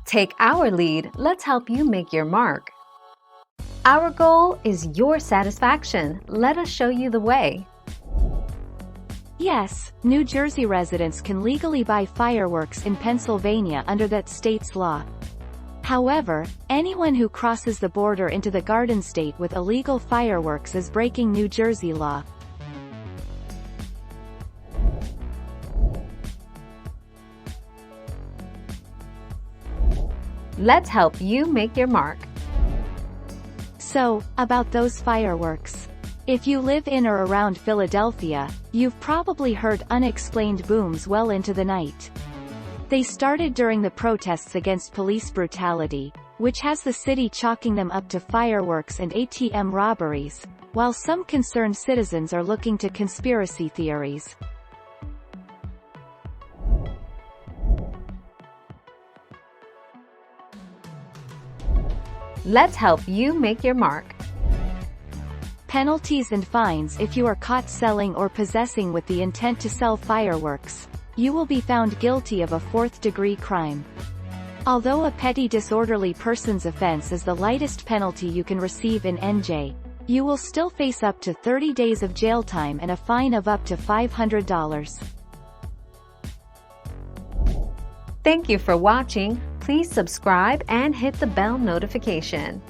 Take our lead, let's help you make your mark. Our goal is your satisfaction. Let us show you the way. Yes, New Jersey residents can legally buy fireworks in Pennsylvania under that state's law. However, anyone who crosses the border into the Garden State with illegal fireworks is breaking New Jersey law. Let's help you make your mark. So, about those fireworks. If you live in or around Philadelphia, you've probably heard unexplained booms well into the night. They started during the protests against police brutality, which has the city chalking them up to fireworks and ATM robberies, while some concerned citizens are looking to conspiracy theories. Let's help you make your mark. Penalties and fines. If you are caught selling or possessing with the intent to sell fireworks, you will be found guilty of a fourth-degree crime. Although a petty disorderly persons offense is the lightest penalty you can receive in NJ, you will still face up to 30 days of jail time and a fine of up to $500. Thank you for watching. Please subscribe and hit the bell notification.